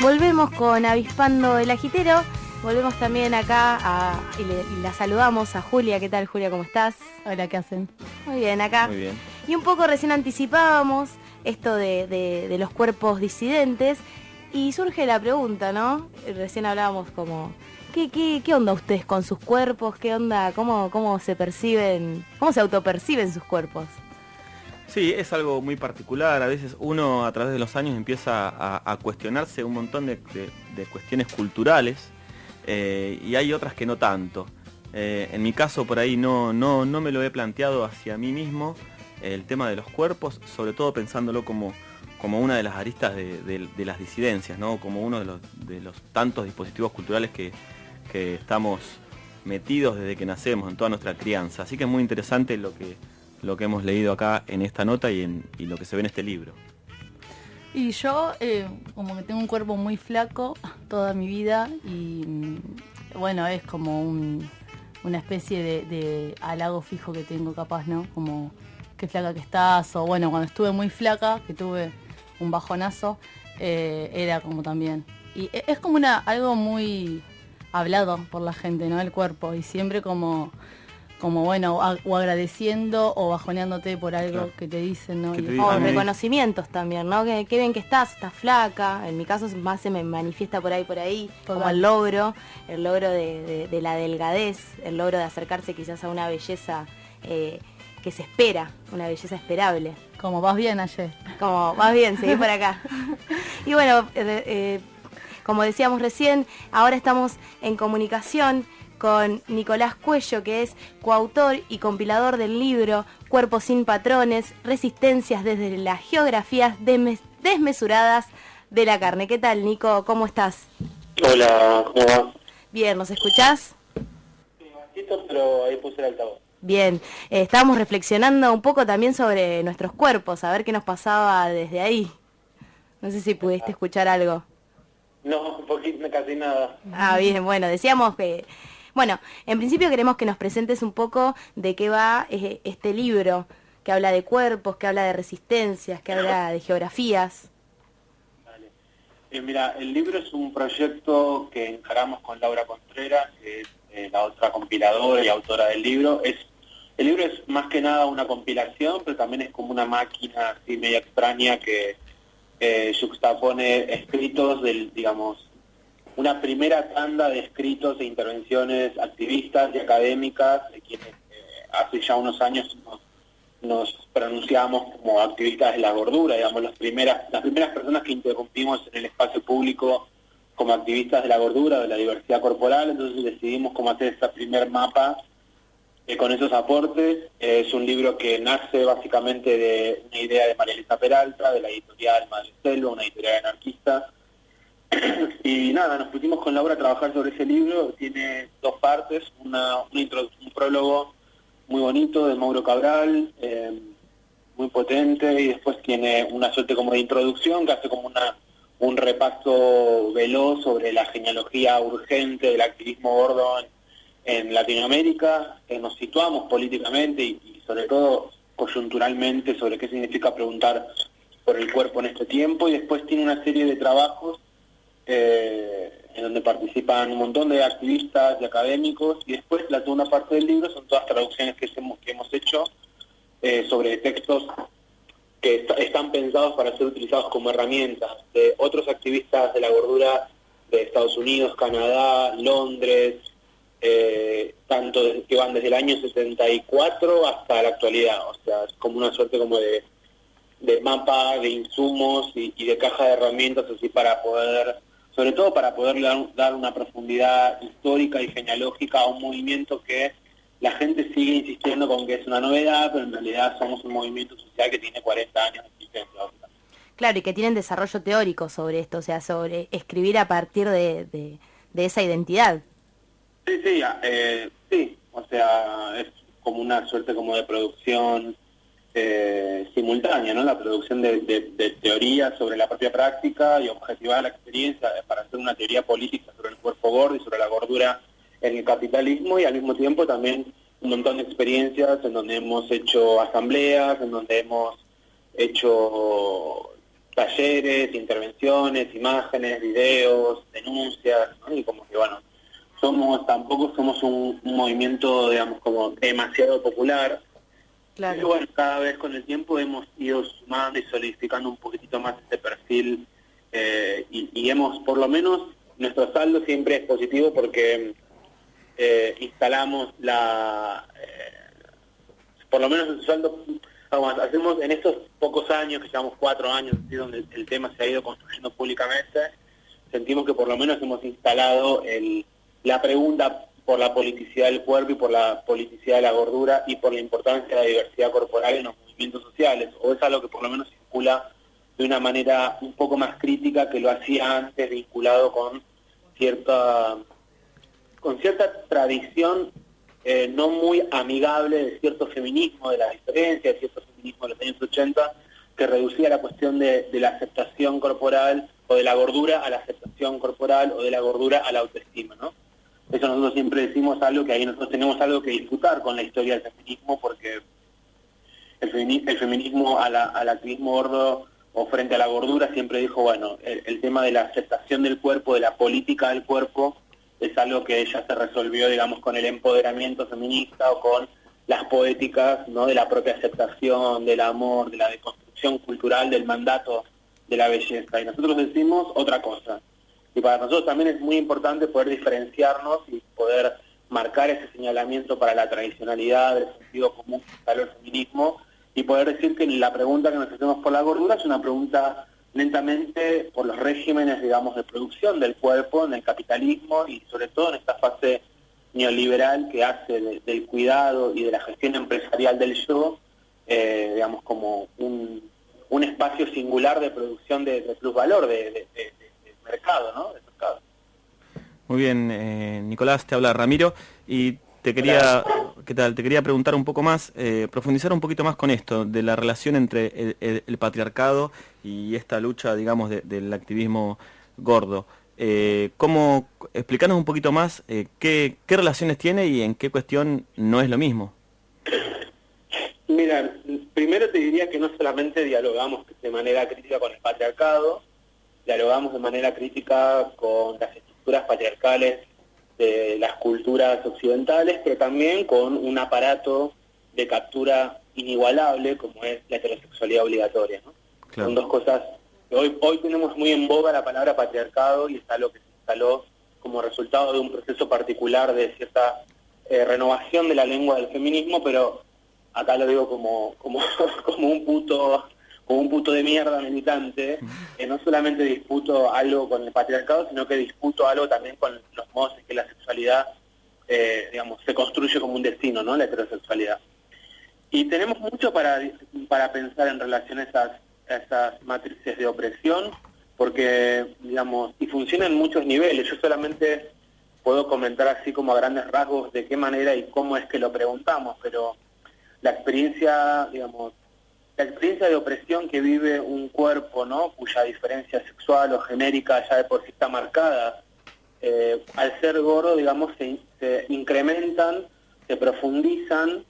volvemos con Avispando el Agitero. Volvemos también acá y la saludamos a Julia. ¿Qué tal, Julia? ¿Cómo estás? Hola, ¿qué hacen? Muy bien, acá. Muy bien. Y un poco recién anticipábamos esto de los cuerpos disidentes y surge la pregunta, ¿no? Recién hablábamos como, ¿qué onda ustedes con sus cuerpos? ¿Qué onda? ¿Cómo se perciben? ¿Cómo se autoperciben sus cuerpos? Sí, es algo muy particular. A veces uno a través de los años empieza a cuestionarse un montón de cuestiones culturales y hay otras que no tanto. En mi caso por ahí no me lo he planteado hacia mí mismo el tema de los cuerpos, sobre todo pensándolo como una de las aristas de las disidencias, ¿no? Como uno de los tantos dispositivos culturales que estamos metidos desde que nacemos, en toda nuestra crianza. Así que es muy interesante lo que hemos leído acá en esta nota y lo que se ve en este libro. Y yo, como que tengo un cuerpo muy flaco toda mi vida y bueno, es como una especie de halago fijo que tengo capaz, ¿no? Como qué flaca que estás, o bueno, cuando estuve muy flaca, que tuve un bajonazo, era como también. Y es como algo muy hablado por la gente, ¿no? El cuerpo, y siempre como bueno, o agradeciendo o bajoneándote por algo, claro, que te dicen, ¿no? O reconocimientos también, ¿no? Qué bien que estás flaca. En mi caso más se me manifiesta por ahí, como el logro de la delgadez, el logro de acercarse quizás a una belleza que se espera, una belleza esperable. Como vas bien ayer. Como vas bien, seguí por acá. Y bueno, como decíamos recién, ahora estamos en comunicación con Nicolás Cuello, que es coautor y compilador del libro Cuerpos sin patrones, resistencias desde las geografías desmesuradas de la carne. ¿Qué tal, Nico? ¿Cómo estás? Hola, ¿cómo va? Bien, ¿nos escuchás? Sí, bajito, pero ahí puse el altavoz. Bien, estábamos reflexionando un poco también sobre nuestros cuerpos, a ver qué nos pasaba desde ahí. No sé si pudiste escuchar algo. No, un poquito, casi nada. Ah, bien, bueno, decíamos que... Bueno, en principio queremos que nos presentes un poco de qué va este libro, que habla de cuerpos, que habla de resistencias, que habla de geografías. Vale. Mira, el libro es un proyecto que encaramos con Laura Contreras, que es la otra compiladora y autora del libro. El libro es más que nada una compilación, pero también es como una máquina así media extraña que juxtapone escritos una primera tanda de escritos e intervenciones activistas y académicas de quienes hace ya unos años nos pronunciamos como activistas de la gordura, digamos, las primeras personas que interrumpimos en el espacio público como activistas de la gordura, de la diversidad corporal. Entonces decidimos cómo hacer este primer mapa con esos aportes. Es un libro que nace básicamente de una idea de María Elisa Peralta, de la editorial Madre Selva, una editorial anarquista. Y nada, nos pusimos con Laura a trabajar sobre ese libro. Tiene dos partes, un prólogo muy bonito de Mauro Cabral, muy potente, y después tiene una suerte como de introducción que hace como un repaso veloz sobre la genealogía urgente del activismo gordo en Latinoamérica. Nos situamos políticamente y sobre todo coyunturalmente sobre qué significa preguntar por el cuerpo en este tiempo, y después tiene una serie de trabajos en donde participan un montón de activistas y académicos, y después la segunda parte del libro son todas traducciones que hemos hecho sobre textos que están pensados para ser utilizados como herramientas de otros activistas de la gordura de Estados Unidos, Canadá, Londres, tanto que van desde el año 74 hasta la actualidad. O sea, es como una suerte como de mapa de insumos y de caja de herramientas así para poder, sobre todo para poder dar una profundidad histórica y genealógica a un movimiento que la gente sigue insistiendo con que es una novedad, pero en realidad somos un movimiento social que tiene 40 años de existencia. Claro, y que tienen desarrollo teórico sobre esto, o sea, sobre escribir a partir de esa identidad. Sí, o sea, es como una suerte como de producción simultánea, ¿no? La producción de teoría sobre la propia práctica y objetivar la experiencia para hacer una teoría política sobre el cuerpo gordo y sobre la gordura en el capitalismo, y al mismo tiempo también un montón de experiencias en donde hemos hecho asambleas, en donde hemos hecho talleres, intervenciones, imágenes, videos, denuncias, ¿no? Y como que bueno, tampoco somos un movimiento, digamos, como demasiado popular. Claro. Pero bueno, cada vez con el tiempo hemos ido sumando y solidificando un poquitito más este perfil y hemos, por lo menos, nuestro saldo siempre es positivo porque instalamos por lo menos el saldo, hacemos en estos pocos años, que llevamos 4 años, ¿sí?, donde el tema se ha ido construyendo públicamente, sentimos que por lo menos hemos instalado la pregunta por la politicidad del cuerpo y por la politicidad de la gordura y por la importancia de la diversidad corporal en los movimientos sociales, o es algo que por lo menos circula de una manera un poco más crítica que lo hacía antes, vinculado con cierta tradición no muy amigable de cierto feminismo, de la diferencia, de cierto feminismo de los años 80, que reducía la cuestión de la aceptación corporal o de la gordura a la aceptación corporal o de la gordura a la autoestima, ¿no? Eso nosotros siempre decimos algo que ahí nosotros tenemos algo que disputar con la historia del feminismo, porque el feminismo al activismo gordo o frente a la gordura siempre dijo, bueno, el tema de la aceptación del cuerpo, de la política del cuerpo, es algo que ya se resolvió, digamos, con el empoderamiento feminista o con las poéticas, ¿no?, de la propia aceptación, del amor, de la deconstrucción cultural, del mandato de la belleza. Y nosotros decimos otra cosa. Y para nosotros también es muy importante poder diferenciarnos y poder marcar ese señalamiento para la tradicionalidad, el sentido común que instaló el feminismo, y poder decir que la pregunta que nos hacemos por la gordura es una pregunta lentamente por los regímenes, digamos, de producción del cuerpo en el capitalismo y sobre todo en esta fase neoliberal que hace del cuidado y de la gestión empresarial del yo, digamos, como un espacio singular de producción de plusvalor, de mercado, ¿no? De mercado. Muy bien, Nicolás, te habla Ramiro y te quería preguntar un poco más, profundizar un poquito más con esto, de la relación entre el patriarcado y esta lucha, digamos, del activismo gordo. Explícanos un poquito más qué relaciones tiene y en qué cuestión no es lo mismo. Mira, primero te diría que no solamente dialogamos de manera crítica con el patriarcado, dialogamos de manera crítica con las estructuras patriarcales de las culturas occidentales, pero también con un aparato de captura inigualable como es la heterosexualidad obligatoria, ¿no? Claro. Son dos cosas que hoy tenemos muy en boga la palabra patriarcado y es algo que se instaló como resultado de un proceso particular de cierta renovación de la lengua del feminismo, pero acá lo digo como un puto de mierda militante, no solamente disputo algo con el patriarcado, sino que disputo algo también con los modos en que la sexualidad, digamos, se construye como un destino, ¿no?, la heterosexualidad. Y tenemos mucho para pensar en relación a esas matrices de opresión, porque, digamos, y funcionan en muchos niveles. Yo solamente puedo comentar así como a grandes rasgos de qué manera y cómo es que lo preguntamos, pero la experiencia, digamos, la experiencia de opresión que vive un cuerpo, ¿no?, cuya diferencia sexual o genérica ya de por sí está marcada, al ser gordo, digamos, se incrementan, se profundizan,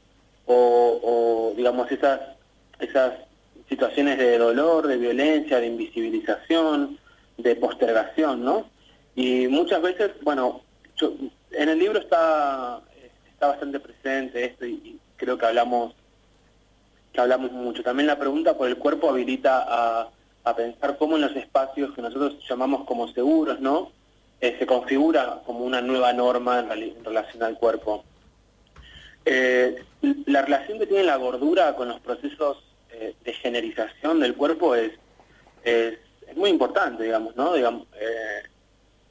o digamos, esas situaciones de dolor, de violencia, de invisibilización, de postergación, ¿no? Y muchas veces, bueno, en el libro está bastante presente esto y creo que hablamos mucho. También la pregunta por el cuerpo habilita a pensar cómo en los espacios que nosotros llamamos como seguros, ¿no?, se configura como una nueva norma en relación al cuerpo. La relación que tiene la gordura con los procesos de generización del cuerpo es muy importante, digamos, ¿no?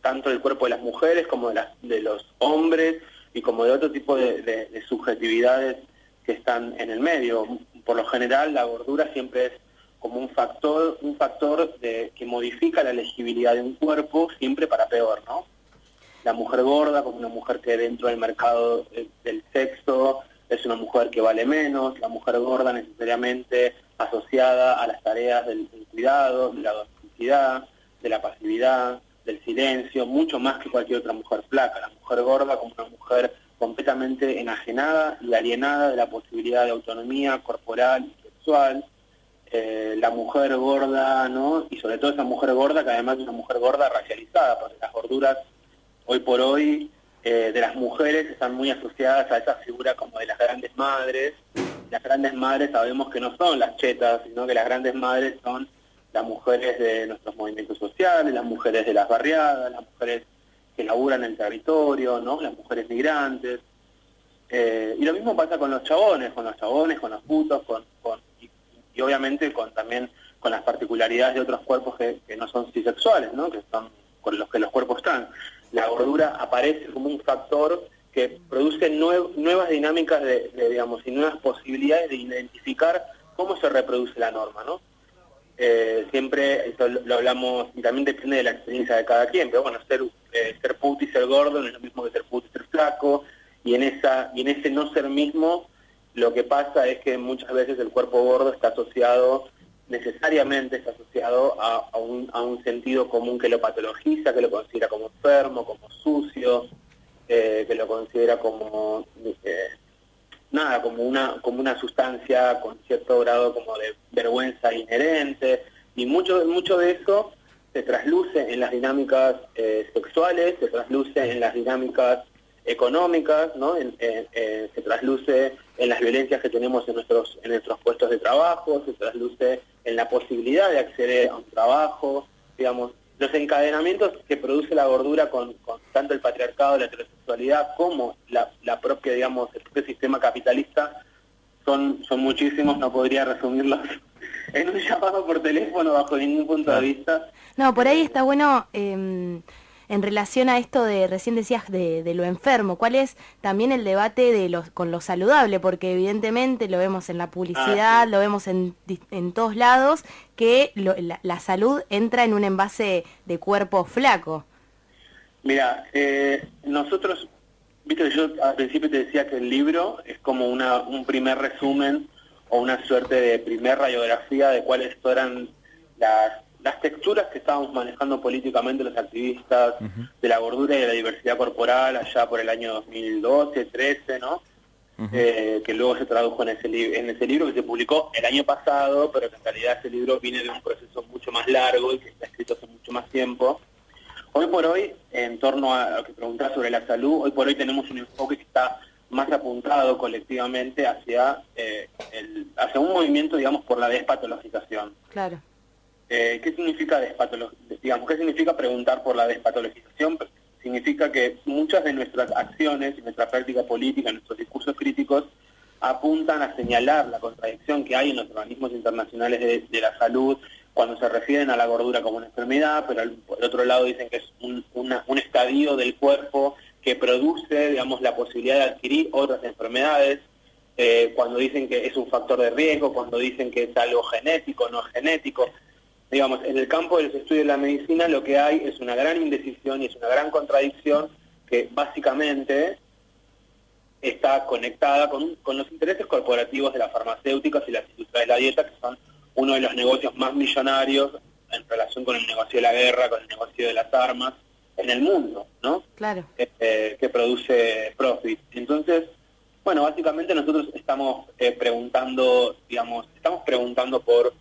Tanto del cuerpo de las mujeres como de los hombres y como de otro tipo de subjetividades que están en el medio. Por lo general, la gordura siempre es como un factor que modifica la legibilidad de un cuerpo, siempre para peor, ¿no? La mujer gorda como una mujer que dentro del mercado del sexo es una mujer que vale menos, la mujer gorda necesariamente asociada a las tareas del cuidado, de la domesticidad, de la pasividad, del silencio, mucho más que cualquier otra mujer flaca. La mujer gorda como una mujer completamente enajenada y alienada de la posibilidad de autonomía corporal y sexual, la mujer gorda, ¿no? Y sobre todo esa mujer gorda, que además es una mujer gorda racializada, porque las gorduras hoy por hoy de las mujeres están muy asociadas a esa figura como de las grandes madres. Las grandes madres sabemos que no son las chetas, sino que las grandes madres son las mujeres de nuestros movimientos sociales, las mujeres de las barriadas, las mujeres que laburan en el territorio, ¿no? Las mujeres migrantes. Y lo mismo pasa con los chabones, con los putos, y obviamente también con las particularidades de otros cuerpos que no son cisexuales, ¿no? Que son con los que los cuerpos están. La gordura aparece como un factor que produce nuevas dinámicas digamos, y nuevas posibilidades de identificar cómo se reproduce la norma, ¿no? Siempre esto lo hablamos, y también depende de la experiencia de cada quien, pero bueno, ser puto y ser gordo no es lo mismo que ser puto y ser flaco, y en ese no ser mismo, lo que pasa es que muchas veces el cuerpo gordo necesariamente está asociado a un sentido común que lo patologiza, que lo considera como enfermo, como sucio, que lo considera como como una sustancia con cierto grado como de vergüenza inherente, y mucho de eso se trasluce en las dinámicas sexuales, se trasluce en las dinámicas económicas, ¿no? Se trasluce en las violencias que tenemos en nuestros puestos de trabajo, se trasluce en la posibilidad de acceder a un trabajo, digamos, los encadenamientos que produce la gordura con tanto el patriarcado, la heterosexualidad, como la propia, digamos, el propio sistema capitalista, son muchísimos, no podría resumirlos en un llamado por teléfono bajo ningún punto de vista. No, por ahí está bueno, en relación a esto de, recién decías, de lo enfermo, ¿cuál es también el debate con lo saludable? Porque evidentemente lo vemos en la publicidad, lo vemos en todos lados, que la salud entra en un envase de cuerpo flaco. Mira, nosotros, viste, yo al principio te decía que el libro es como un primer resumen o una suerte de primer radiografía de cuáles eran las texturas que estábamos manejando políticamente los activistas de la gordura y de la diversidad corporal allá por el año 2012, 13, ¿no? Que luego se tradujo en ese libro que se publicó el año pasado, pero que en realidad ese libro viene de un proceso mucho más largo y que está escrito hace mucho más tiempo. Hoy por hoy, en torno a lo que preguntás sobre la salud, hoy por hoy tenemos un enfoque que está más apuntado colectivamente hacia un movimiento, digamos, por la despatologización. Claro. ¿Qué significa ¿qué significa preguntar por la despatologización? Significa que muchas de nuestras acciones y nuestra práctica política, nuestros discursos críticos, apuntan a señalar la contradicción que hay en los organismos internacionales de la salud cuando se refieren a la gordura como una enfermedad, pero por otro lado dicen que es un estadio del cuerpo que produce, digamos, la posibilidad de adquirir otras enfermedades, cuando dicen que es un factor de riesgo, cuando dicen que es algo genético, no genético. Digamos, en el campo de los estudios de la medicina lo que hay es una gran indecisión y es una gran contradicción que básicamente está conectada con los intereses corporativos de las farmacéuticas y las industrias de la dieta, que son uno de los negocios más millonarios en relación con el negocio de la guerra, con el negocio de las armas en el mundo, ¿no? Claro. Que produce profit. Entonces, bueno, básicamente nosotros estamos preguntando por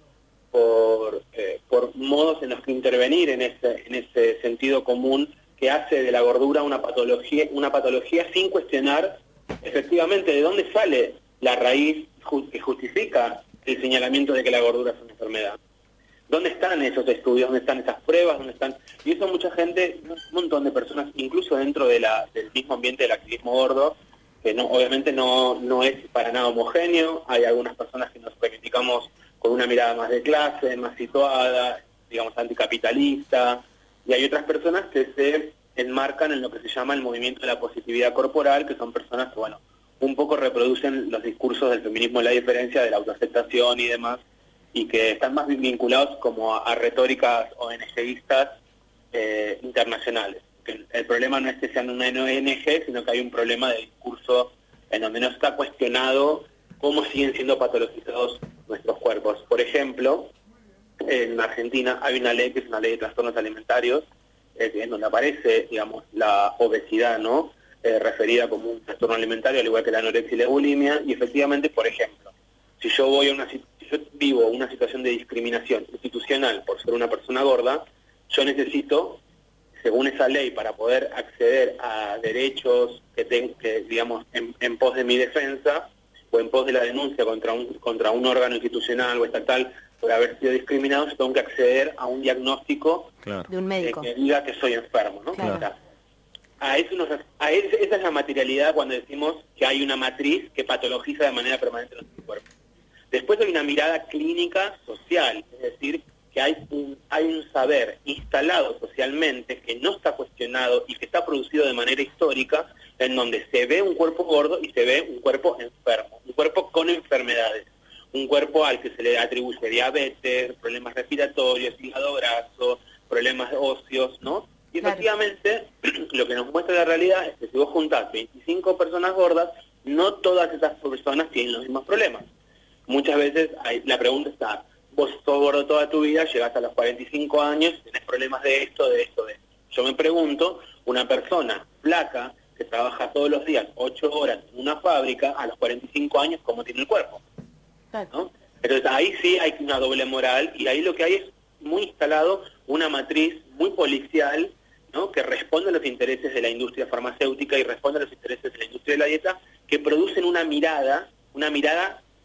modos en los que intervenir en ese sentido común que hace de la gordura una patología sin cuestionar efectivamente de dónde sale la raíz que justifica el señalamiento de que la gordura es una enfermedad. ¿Dónde están esos estudios? ¿Dónde están esas pruebas? ¿Dónde están? Y eso mucha gente, un montón de personas, incluso dentro del mismo ambiente del activismo gordo, que obviamente no es para nada homogéneo. Hay algunas personas que nos reivindicamos con una mirada más de clase, más situada, digamos, anticapitalista, y hay otras personas que se enmarcan en lo que se llama el movimiento de la positividad corporal, que son personas que, bueno, un poco reproducen los discursos del feminismo de la diferencia, de la autoaceptación y demás, y que están más vinculados como a retóricas ONGistas internacionales. Que el problema no es que sean una ONG, sino que hay un problema de discurso en donde no está cuestionado cómo siguen siendo patologizados nuestros cuerpos. Por ejemplo, en Argentina hay una ley que es una ley de trastornos alimentarios, en donde aparece, digamos, la obesidad, ¿no? Referida como un trastorno alimentario, al igual que la anorexia y la bulimia, y efectivamente, por ejemplo, si si yo vivo una situación de discriminación institucional por ser una persona gorda, yo necesito, según esa ley, para poder acceder a derechos que digamos, en pos de mi defensa o en pos de la denuncia contra un órgano institucional o estatal por haber sido discriminado, yo tengo que acceder a un diagnóstico de un médico que diga que soy enfermo, ¿no? Claro. O sea, esa es la materialidad cuando decimos que hay una matriz que patologiza de manera permanente nuestro cuerpo. Después hay una mirada clínica social, es decir, que hay un saber instalado socialmente que no está cuestionado y que está producido de manera histórica, en donde se ve un cuerpo gordo y se ve un cuerpo enfermo, un cuerpo con enfermedades, un cuerpo al que se le atribuye diabetes, problemas respiratorios, hígado graso, problemas óseos, ¿no? Y efectivamente, lo que nos muestra la realidad es que si vos juntás 25 personas gordas, no todas esas personas tienen los mismos problemas. Muchas veces la pregunta está, vos sos gordo toda tu vida, llegás a los 45 años, tenés problemas de esto, de esto, de esto. Yo me pregunto, una persona flaca que trabaja todos los días 8 horas en una fábrica, a los 45 años, ¿cómo tiene el cuerpo? ¿No? Entonces ahí sí hay una doble moral y ahí lo que hay es muy instalado una matriz muy policial, ¿no? Que responde a los intereses de la industria farmacéutica y responde a los intereses de la industria de la dieta, que producen una mirada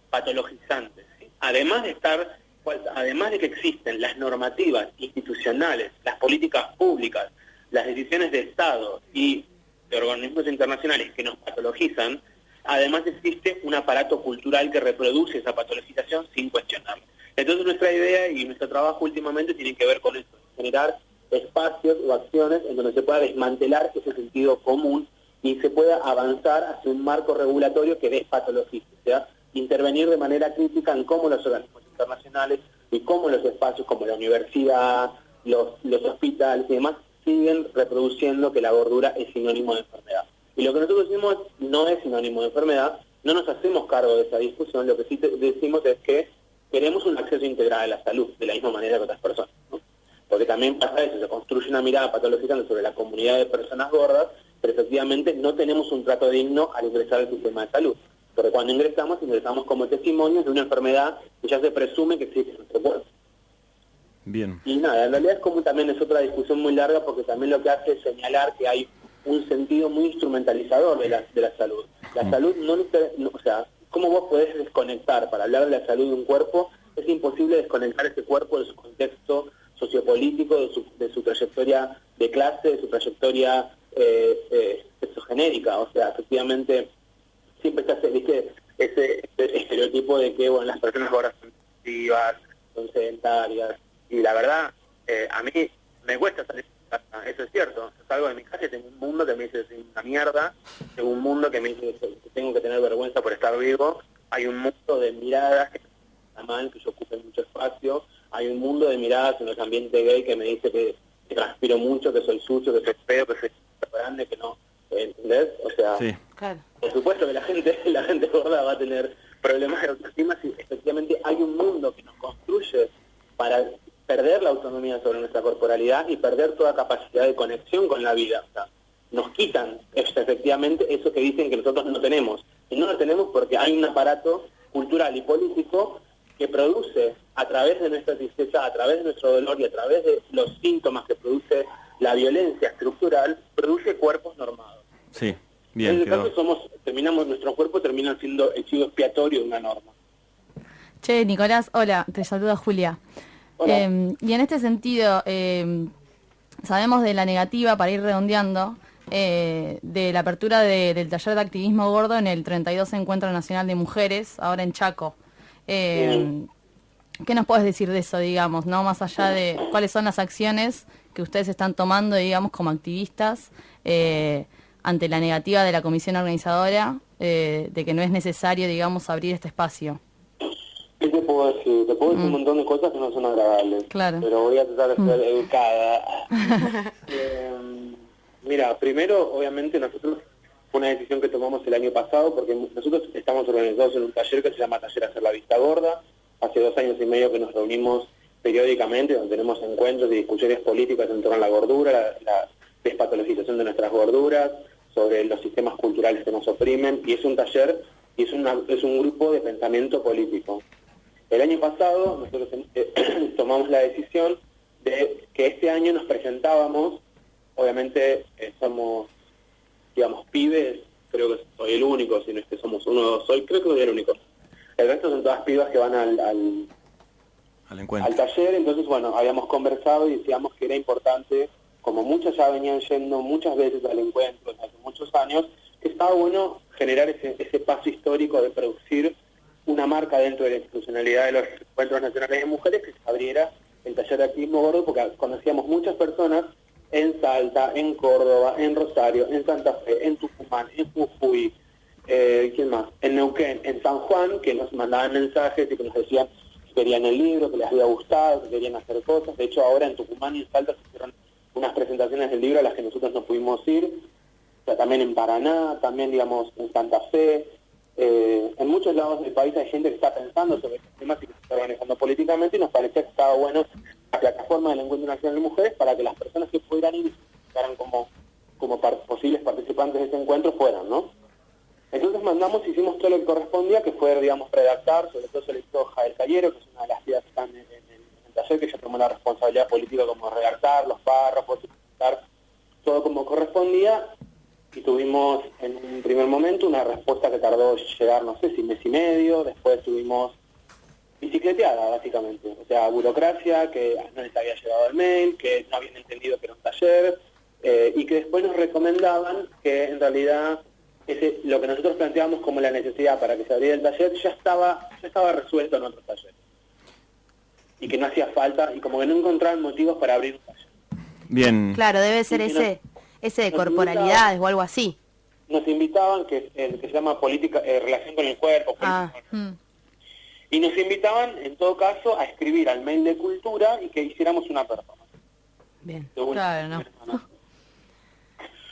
patologizante, ¿sí? Además de que existen las normativas institucionales, las políticas públicas, las decisiones de Estado y de organismos internacionales que nos patologizan, además existe un aparato cultural que reproduce esa patologización sin cuestionarla. Entonces nuestra idea y nuestro trabajo últimamente tiene que ver con esto, generar espacios o acciones en donde se pueda desmantelar ese sentido común y se pueda avanzar hacia un marco regulatorio que despatologice, o sea, intervenir de manera crítica en cómo los organismos internacionales y cómo los espacios como la universidad, los hospitales y demás siguen reproduciendo que la gordura es sinónimo de enfermedad. Y lo que nosotros decimos no es sinónimo de enfermedad, no nos hacemos cargo de esa discusión, lo que sí decimos es que queremos un acceso integral a la salud, de la misma manera que otras personas, ¿no? Porque también pasa eso, se construye una mirada patológica sobre la comunidad de personas gordas, pero efectivamente no tenemos un trato digno al ingresar al sistema de salud. Porque cuando ingresamos como testimonios de una enfermedad que ya se presume que existe en nuestro cuerpo. Bien. Y nada, en realidad también es otra discusión muy larga porque también lo que hace es señalar que hay un sentido muy instrumentalizador de la salud. La salud o sea, ¿cómo vos podés desconectar? Para hablar de la salud de un cuerpo, es imposible desconectar ese cuerpo de su contexto sociopolítico, de su trayectoria de clase, de su trayectoria sexogenérica. O sea, efectivamente, siempre está ese estereotipo de que las personas gordas son activas, son sedentarias, y la verdad, a mí me cuesta salir de casa, eso es cierto. Yo salgo de mi casa y tengo un mundo que me dice que soy una mierda, tengo un mundo que me dice que tengo que tener vergüenza por estar vivo, hay un mundo de miradas que está mal, que yo ocupe mucho espacio, hay un mundo de miradas en los ambientes gay que me dice que transpiro mucho, que soy sucio, que soy feo, que soy grande, que no, ¿entendés? O sea, sí. Claro. Por supuesto que la gente gorda va a tener problemas de autoestima si efectivamente hay un mundo que nos construye para perder la autonomía sobre nuestra corporalidad y perder toda capacidad de conexión con la vida. O sea, nos quitan efectivamente eso que dicen que nosotros no tenemos. Y no lo tenemos porque hay un aparato cultural y político que produce a través de nuestra tristeza, a través de nuestro dolor y a través de los síntomas que produce la violencia estructural, produce cuerpos normados. Sí, bien. En el caso nuestro cuerpo termina siendo el chivo expiatorio de una norma. Che, Nicolás, hola, te saluda Julia. Hola. Y en este sentido, sabemos de la negativa, para ir redondeando, de la apertura del taller de activismo gordo en el 32 Encuentro Nacional de Mujeres, ahora en Chaco. ¿Qué nos puedes decir de eso, digamos, no más allá de cuáles son las acciones que ustedes están tomando, digamos, como activistas, ante la negativa de la comisión organizadora, de que no es necesario, digamos, abrir este espacio? ¿Qué te puedo decir? Te puedo decir un montón de cosas que no son agradables, Claro. pero voy a tratar de ser educada. Mira, primero, obviamente, nosotros fue una decisión que tomamos el año pasado, porque nosotros estamos organizados en un taller que se llama Taller Hacer la Vista Gorda. Hace 2 años y medio que nos reunimos periódicamente, donde tenemos encuentros y discusiones políticas en torno a la gordura, la despatologización de nuestras gorduras, sobre los sistemas culturales que nos oprimen, y es un taller, y es un grupo de pensamiento político. El año pasado nosotros tomamos la decisión de que este año nos presentábamos, obviamente somos, digamos, pibes, creo que soy el único, si no es que somos uno o dos, creo que soy el único. El resto son todas pibas que van al encuentro, al taller. Entonces, bueno, habíamos conversado y decíamos que era importante, como muchas ya venían yendo muchas veces al encuentro hace muchos años, que estaba bueno generar ese paso histórico de producir una marca dentro de la institucionalidad de los encuentros nacionales de mujeres, que se abriera el taller de activismo gordo, porque conocíamos muchas personas en Salta, en Córdoba, en Rosario, en Santa Fe, en Tucumán, en Jujuy, ¿quién más? En Neuquén, en San Juan, que nos mandaban mensajes y que nos decían que querían el libro, que les había gustado, que querían hacer cosas. De hecho, ahora en Tucumán y en Salta se hicieron unas presentaciones del libro a las que nosotros no pudimos ir, o sea, también en Paraná, también, digamos, en Santa Fe. En muchos lados del país hay gente que está pensando sobre estos temas y que se está organizando políticamente, y nos parecía que estaba bueno la plataforma del Encuentro Nacional de Mujeres para que las personas que pudieran ir y se quedaran como posibles participantes de ese encuentro fueran, ¿no? Entonces hicimos todo lo que correspondía, que fue, digamos, redactar, sobre todo se le hizo Jael Cayero, que es una de las tías que están en el taller, que ella tomó la responsabilidad política como redactar los párrafos, redactar todo como correspondía, y tuvimos en un primer momento una respuesta que tardó llegar, no sé si mes y medio. Después tuvimos bicicleteada, básicamente, o sea, burocracia, que no les había llegado el mail, que no habían entendido que era un taller, y que después nos recomendaban que en realidad lo que nosotros planteábamos como la necesidad para que se abriera el taller ya estaba resuelto en otros talleres, y que no hacía falta, y como que no encontraban motivos para abrir un taller. Bien. Claro, debe ser ese de corporalidades o algo así. Nos invitaban, que se llama política, relación con el cuerpo, y nos invitaban, en todo caso, a escribir al mail de Cultura y que hiciéramos una persona. Bien. Claro, ¿no?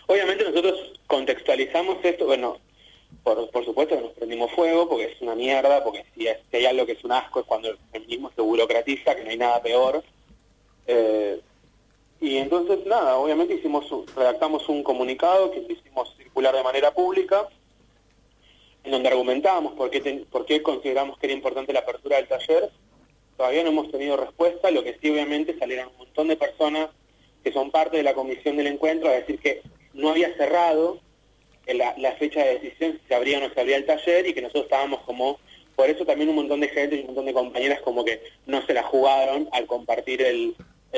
Obviamente nosotros contextualizamos esto, bueno, por supuesto que nos prendimos fuego, porque es una mierda, porque si hay algo que es un asco es cuando el feminismo se burocratiza, que no hay nada peor. Y entonces, nada, obviamente redactamos un comunicado que hicimos circular de manera pública, en donde argumentábamos por qué consideramos que era importante la apertura del taller. Todavía no hemos tenido respuesta, lo que sí, obviamente, salieron un montón de personas que son parte de la comisión del encuentro a decir que no había cerrado la fecha de decisión si se abría o no se abría el taller, y que nosotros estábamos como... Por eso también un montón de gente y un montón de compañeras como que no se la jugaron al compartir el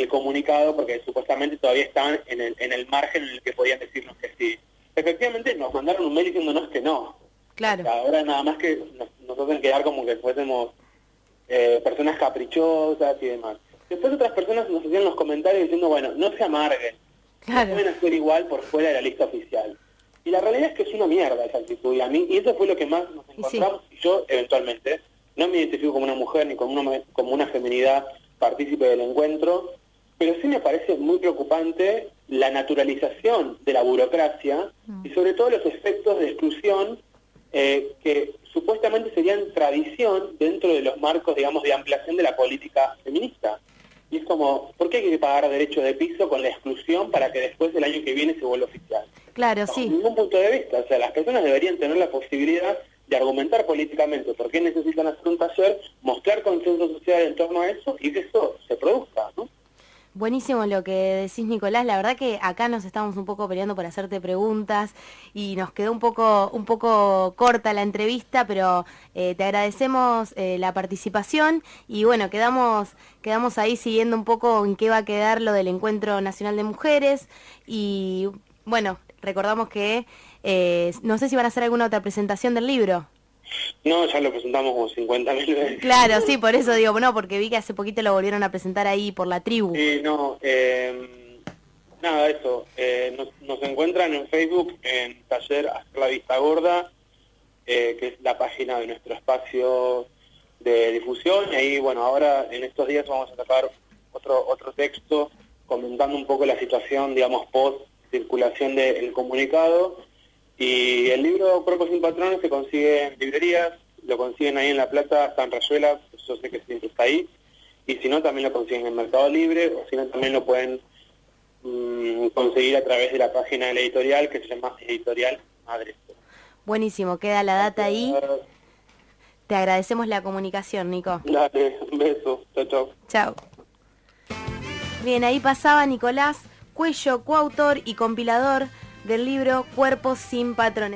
comunicado, porque supuestamente todavía estaban en el margen en el que podían decirnos que sí. Efectivamente nos mandaron un mail diciéndonos que no. Claro. O sea, ahora nada más que nos hacen quedar como que fuésemos personas caprichosas y demás. Después otras personas nos hacían los comentarios diciendo, bueno, no se amarguen, Claro. pueden hacer igual por fuera de la lista oficial. Y la realidad es que es una mierda esa actitud, y eso fue lo que más nos encontramos. Y yo, eventualmente, no me identifico como una mujer ni como una feminidad partícipe del encuentro, pero sí me parece muy preocupante la naturalización de la burocracia y sobre todo los efectos de exclusión que supuestamente serían tradición dentro de los marcos, digamos, de ampliación de la política feminista. Y es como, ¿por qué hay que pagar derecho de piso con la exclusión para que después del año que viene se vuelva oficial? Claro, Bajo sí. ningún punto de vista. O sea, las personas deberían tener la posibilidad de argumentar políticamente por qué necesitan hacer un taller, mostrar consenso social en torno a eso y que eso se produzca, ¿no? Buenísimo lo que decís, Nicolás. La verdad que acá nos estamos un poco peleando por hacerte preguntas y nos quedó un poco corta la entrevista, pero te agradecemos la participación y bueno, quedamos ahí siguiendo un poco en qué va a quedar lo del Encuentro Nacional de Mujeres y bueno, recordamos que no sé si van a hacer alguna otra presentación del libro. No, ya lo presentamos como 50.000 veces. Claro, sí, por eso digo, no, porque vi que hace poquito lo volvieron a presentar ahí por la tribu. Sí, no, nada, eso. Nos encuentran en Facebook en Taller Hacer la Vista Gorda, que es la página de nuestro espacio de difusión. Y ahí, bueno, ahora en estos días vamos a sacar otro texto comentando un poco la situación, digamos, post circulación del comunicado. Y el libro Cuerpos sin Patrones se consigue en librerías, lo consiguen ahí en La Plata, está en Rayuela, yo sé que siempre está ahí, y si no también lo consiguen en Mercado Libre, o si no también lo pueden conseguir a través de la página de la editorial, que se llama Editorial Madre. Buenísimo, queda la data ahí. Te agradecemos la comunicación, Nico. Dale, un beso. Chao, chao. Chao. Bien, ahí pasaba Nicolás Cuello, coautor y compilador del libro Cuerpos sin Patrones.